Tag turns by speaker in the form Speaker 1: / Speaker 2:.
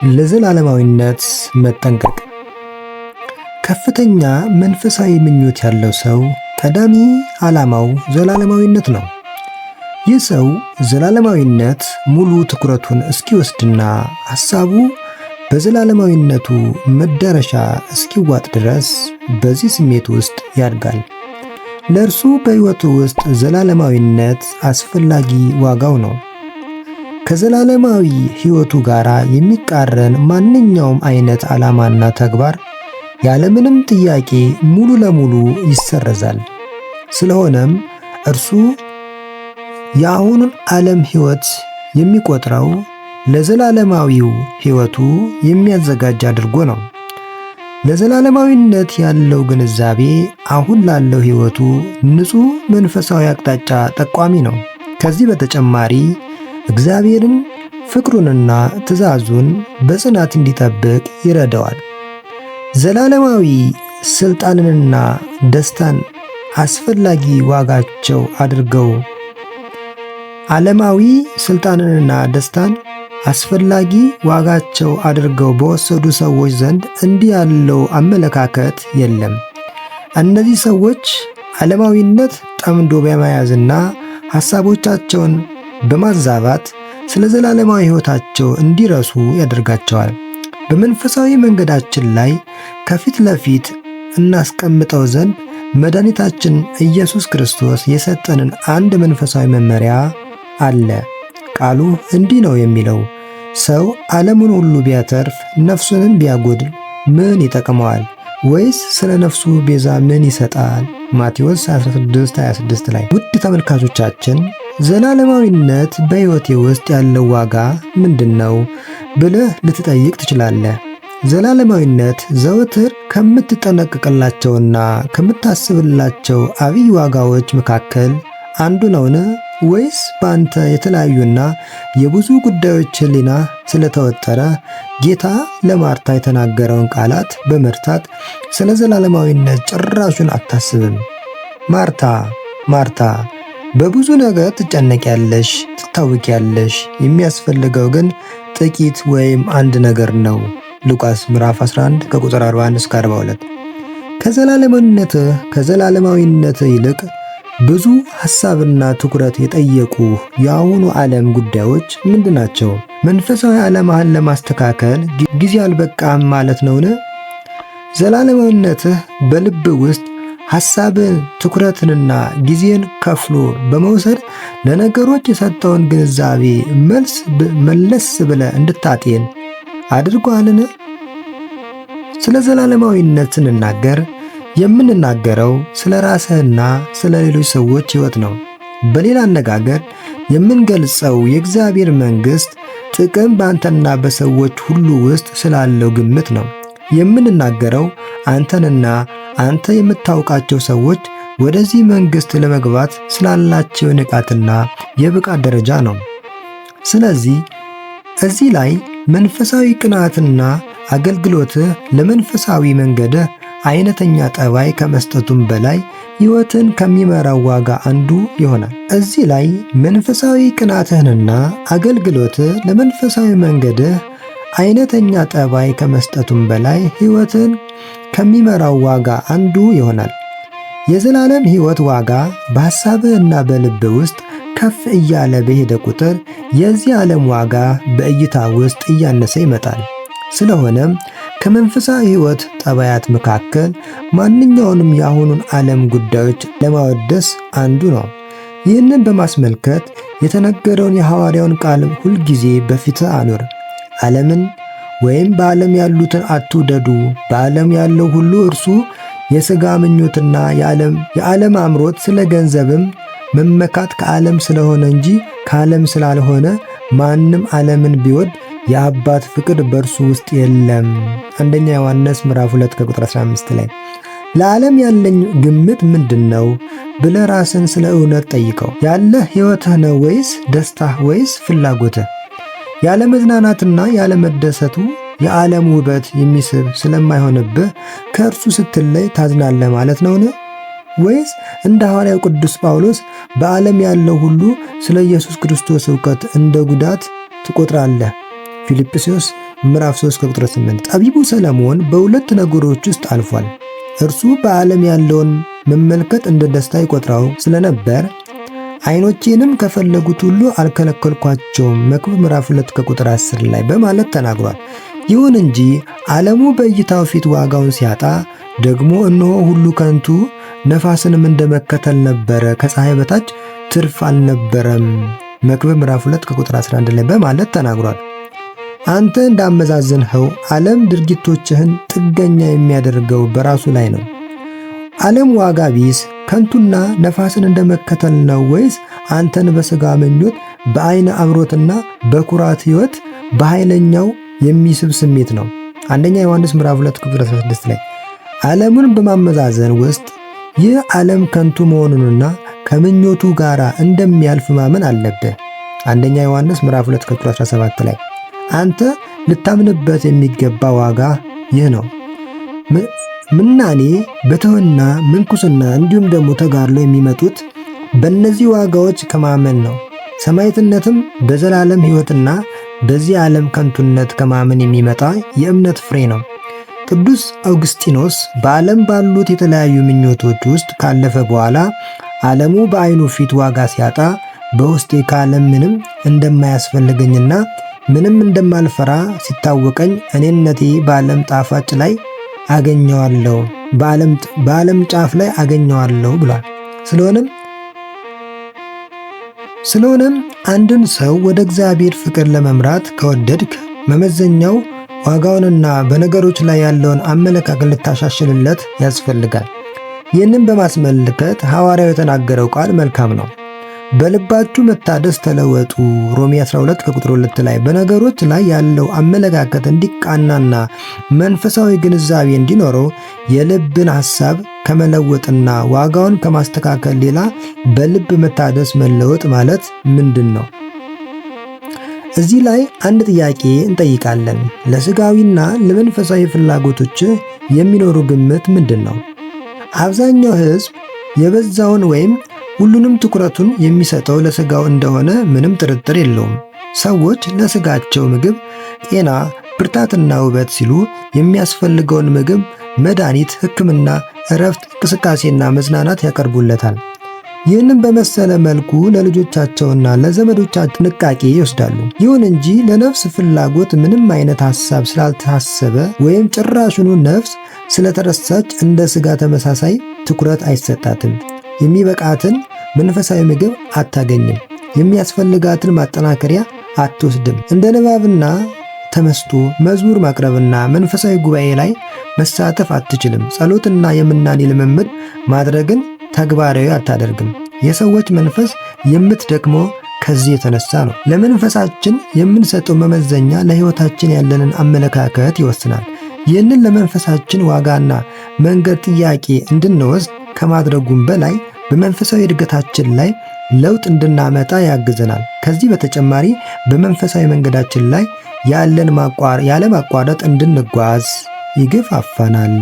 Speaker 1: ለዘላለማዊነት መጠንቀቅ። ከፍተኛ መንፈሳዊ ምኞት ያለው ሰው ቀዳሚ ዓላማው ዘላለማዊነት ነው። ይህ ሰው ዘላለማዊነት ሙሉ ትኩረቱን እስኪወስድና ሐሳቡ በዘላለማዊነቱ መዳረሻ እስኪዋጥ ድረስ በዚህ ስሜት ውስጥ ያድጋል። ለእርሱ በሕይወቱ ውስጥ ዘላለማዊነት አስፈላጊ ዋጋው ነው። ከዘላለማዊ ሕይወቱ ጋር የሚቃረን ማንኛውም አይነት ዓላማና ተግባር ያለምንም ጥያቄ ሙሉ ለሙሉ ይሰረዛል። ስለሆነም እርሱ የአሁኑን ዓለም ሕይወት የሚቆጥረው ለዘላለማዊው ሕይወቱ የሚያዘጋጅ አድርጎ ነው። ለዘላለማዊነት ያለው ግንዛቤ አሁን ላለው ሕይወቱ ንጹሕ መንፈሳዊ አቅጣጫ ጠቋሚ ነው። ከዚህ በተጨማሪ እግዚአብሔርን ፍቅሩንና ትእዛዙን በጽናት እንዲጠብቅ ይረዳዋል። ዘላለማዊ ሥልጣንንና ደስታን አስፈላጊ ዋጋቸው አድርገው ዓለማዊ ሥልጣንንና ደስታን አስፈላጊ ዋጋቸው አድርገው በወሰዱ ሰዎች ዘንድ እንዲህ ያለው አመለካከት የለም። እነዚህ ሰዎች ዓለማዊነት ጠምዶ በመያዝና ሐሳቦቻቸውን በማዛባት ስለ ዘላለማዊ ሕይወታቸው እንዲረሱ ያደርጋቸዋል። በመንፈሳዊ መንገዳችን ላይ ከፊት ለፊት እናስቀምጠው ዘንድ መድኃኒታችን ኢየሱስ ክርስቶስ የሰጠንን አንድ መንፈሳዊ መመሪያ አለ። ቃሉ እንዲህ ነው የሚለው፣ ሰው ዓለሙን ሁሉ ቢያተርፍ ነፍሱንም ቢያጎድል ምን ይጠቅመዋል? ወይስ ስለ ነፍሱ ቤዛ ምን ይሰጣል? ማቴዎስ 16:26 ላይ። ውድ ተመልካቾቻችን ዘላለማዊነት በሕይወቴ ውስጥ ያለው ዋጋ ምንድን ነው ብለህ ልትጠይቅ ትችላለህ። ዘላለማዊነት ዘወትር ከምትጠነቀቅላቸውና ከምታስብላቸው አብይ ዋጋዎች መካከል አንዱ ነውን? ወይስ በአንተ የተለያዩና የብዙ ጉዳዮች ሕሊና ስለተወጠረ ጌታ ለማርታ የተናገረውን ቃላት በመርታት ስለ ዘላለማዊነት ጭራሹን አታስብም? ማርታ ማርታ በብዙ ነገር ትጨነቂያለሽ፣ ትታወቂያለሽ፣ የሚያስፈልገው ግን ጥቂት ወይም አንድ ነገር ነው። ሉቃስ ምዕራፍ 11 ከቁጥር 41 እስከ 42። ከዘላለማዊነት ይልቅ ብዙ ሐሳብና ትኩረት የጠየቁ የአሁኑ ዓለም ጉዳዮች ምንድናቸው? መንፈሳዊ ዓላማህን ለማስተካከል ጊዜ አልበቃም ማለት ነውን? ዘላለማዊነትህ በልብ ውስጥ ሐሳብን፣ ትኩረትንና ጊዜን ከፍሎ በመውሰድ ለነገሮች የሰጠውን ግንዛቤ መለስ ብለህ እንድታጤን አድርጓልን? ስለ ዘላለማዊነት ስንናገር የምንናገረው ስለ ራስህና ስለ ሌሎች ሰዎች ሕይወት ነው። በሌላ አነጋገር የምንገልጸው የእግዚአብሔር መንግሥት ጥቅም በአንተና በሰዎች ሁሉ ውስጥ ስላለው ግምት ነው። የምንናገረው አንተንና አንተ የምታውቃቸው ሰዎች ወደዚህ መንግሥት ለመግባት ስላላቸው ንቃትና የብቃት ደረጃ ነው። ስለዚህ እዚህ ላይ መንፈሳዊ ቅንዓትና አገልግሎትህ ለመንፈሳዊ መንገድህ አይነተኛ ጠባይ ከመስጠቱም በላይ ሕይወትን ከሚመራው ዋጋ አንዱ ይሆናል። እዚህ ላይ መንፈሳዊ ቅንዓትህንና አገልግሎትህ ለመንፈሳዊ መንገድህ አይነተኛ ጠባይ ከመስጠቱም በላይ ሕይወትን ከሚመራው ዋጋ አንዱ ይሆናል። የዘላለም ሕይወት ዋጋ በሐሳብህና በልብህ ውስጥ ከፍ እያለ በሄደ ቁጥር የዚህ ዓለም ዋጋ በእይታ ውስጥ እያነሰ ይመጣል። ስለሆነም ከመንፈሳዊ ሕይወት ጠባያት መካከል ማንኛውንም የአሁኑን ዓለም ጉዳዮች ለማወደስ አንዱ ነው። ይህንን በማስመልከት የተነገረውን የሐዋርያውን ቃል ሁልጊዜ በፊትህ አኑር። ዓለምን ወይም በዓለም ያሉትን አትውደዱ። በዓለም ያለው ሁሉ እርሱ የሥጋ ምኞትና የዓለም አምሮት፣ ስለ ገንዘብም መመካት ከዓለም ስለሆነ እንጂ ከዓለም ስላልሆነ ማንም ዓለምን ቢወድ የአባት ፍቅር በእርሱ ውስጥ የለም። አንደኛ ዮሐንስ ምዕራፍ 2 ከቁጥር 15 ላይ። ለዓለም ያለኝ ግምት ምንድን ነው ብለህ ራስን ስለ እውነት ጠይቀው። ያለህ ሕይወትህ ነው ወይስ ደስታህ ወይስ ፍላጎትህ? ያለ መዝናናትና ያለ መደሰቱ የዓለም ውበት የሚስብ ስለማይሆንብህ ከእርሱ ስትለይ ታዝናለህ ማለት ነውን? ወይስ እንደ ሐዋርያው ቅዱስ ጳውሎስ በዓለም ያለው ሁሉ ስለ ኢየሱስ ክርስቶስ ዕውቀት እንደ ጉዳት ትቆጥራለህ? ፊልጵስዩስ ምዕራፍ 3 ቁጥር 8። ጠቢቡ ሰለሞን በሁለት ነገሮች ውስጥ አልፏል። እርሱ በዓለም ያለውን መመልከት እንደ ደስታ ይቆጥረው ስለነበር ዓይኖቼንም ከፈለጉት ሁሉ አልከለከልኳቸውም መክብብ ምዕራፍ 2 ቁጥር 10 ላይ በማለት ተናግሯል። ይሁን እንጂ ዓለሙ በእይታው ፊት ዋጋውን ሲያጣ ደግሞ እነሆ ሁሉ ከንቱ ነፋስንም እንደመከተል ነበረ፣ ከፀሐይ በታች ትርፍ አልነበረም መክብብ ምዕራፍ 2 ቁጥር 11 ላይ በማለት ተናግሯል። አንተ እንዳመዛዘንኸው ዓለም ድርጊቶችህን ጥገኛ የሚያደርገው በራሱ ላይ ነው። ዓለም ዋጋ ቢስ ከንቱና ነፋስን እንደመከተል ነው ወይስ አንተን በሥጋ ምኞት በዓይነ አምሮትና በኩራት ሕይወት በኃይለኛው የሚስብ ስሜት ነው? አንደኛ ዮሐንስ ምዕራፍ 2 ቁጥር 16 ላይ ዓለምን በማመዛዘን ውስጥ ይህ ዓለም ከንቱ መሆኑንና ከምኞቱ ጋር እንደሚያልፍ ማመን አለብህ። አንደኛ ዮሐንስ ምዕራፍ 2 ቁጥር 17 ላይ አንተ ልታምንበት የሚገባ ዋጋ ይህ ነው። ምናኔ፣ በትሕትና፣ ምንኩስና እንዲሁም ደግሞ ተጋድሎ የሚመጡት በእነዚህ ዋጋዎች ከማመን ነው። ሰማዕትነትም በዘላለም ሕይወትና በዚህ ዓለም ከንቱነት ከማመን የሚመጣ የእምነት ፍሬ ነው። ቅዱስ አውግስጢኖስ በዓለም ባሉት የተለያዩ ምኞቶች ውስጥ ካለፈ በኋላ ዓለሙ በዓይኑ ፊት ዋጋ ሲያጣ በውስጤ ከዓለም ምንም እንደማያስፈልገኝና ምንም እንደማልፈራ ሲታወቀኝ እኔነቴ በዓለም ጣፋጭ ላይ አገኘዋለሁ፣ በዓለም ጫፍ ላይ አገኘዋለሁ ብሏል። ስለሆነም አንድን ሰው ወደ እግዚአብሔር ፍቅር ለመምራት ከወደድክ መመዘኛው ዋጋውንና በነገሮች ላይ ያለውን አመለካከት ልታሻሽልለት ያስፈልጋል። ይህንን በማስመልከት ሐዋርያው የተናገረው ቃል መልካም ነው። በልባችሁ መታደስ ተለወጡ ሮሜ 12 ቁጥር 2 ላይ በነገሮች ላይ ያለው አመለካከት እንዲቃናና መንፈሳዊ ግንዛቤ እንዲኖረው የልብን ሐሳብ ከመለወጥና ዋጋውን ከማስተካከል ሌላ በልብ መታደስ መለወጥ ማለት ምንድን ነው? እዚህ ላይ አንድ ጥያቄ እንጠይቃለን። ለሥጋዊና ለመንፈሳዊ ፍላጎቶች የሚኖሩ ግምት ምንድን ነው? አብዛኛው ሕዝብ የበዛውን ወይም ሁሉንም ትኩረቱን የሚሰጠው ለሥጋው እንደሆነ ምንም ጥርጥር የለውም። ሰዎች ለሥጋቸው ምግብ፣ ጤና፣ ብርታትና ውበት ሲሉ የሚያስፈልገውን ምግብ፣ መድኃኒት፣ ሕክምና፣ እረፍት፣ እንቅስቃሴና መዝናናት ያቀርቡለታል። ይህንም በመሰለ መልኩ ለልጆቻቸውና ለዘመዶቻቸው ጥንቃቄ ይወስዳሉ። ይሁን እንጂ ለነፍስ ፍላጎት ምንም አይነት ሐሳብ ስላልታሰበ ወይም ጭራሹኑ ነፍስ ስለተረሳች እንደ ሥጋ ተመሳሳይ ትኩረት አይሰጣትም። የሚበቃትን መንፈሳዊ ምግብ አታገኝም። የሚያስፈልጋትን ማጠናከሪያ አትወስድም። እንደ ንባብና ተመስጦ፣ መዝሙር ማቅረብና መንፈሳዊ ጉባኤ ላይ መሳተፍ አትችልም። ጸሎትና የምናኔ ልምምድ ማድረግን ተግባራዊ አታደርግም። የሰዎች መንፈስ የምትደክመው ከዚህ የተነሳ ነው። ለመንፈሳችን የምንሰጠው መመዘኛ ለሕይወታችን ያለንን አመለካከት ይወስናል። ይህንን ለመንፈሳችን ዋጋና መንገድ ጥያቄ እንድንወስድ ከማድረጉም በላይ በመንፈሳዊ እድገታችን ላይ ለውጥ እንድናመጣ ያግዘናል። ከዚህ በተጨማሪ በመንፈሳዊ መንገዳችን ላይ ያለ ማቋረጥ እንድንጓዝ ይገፋፋናል።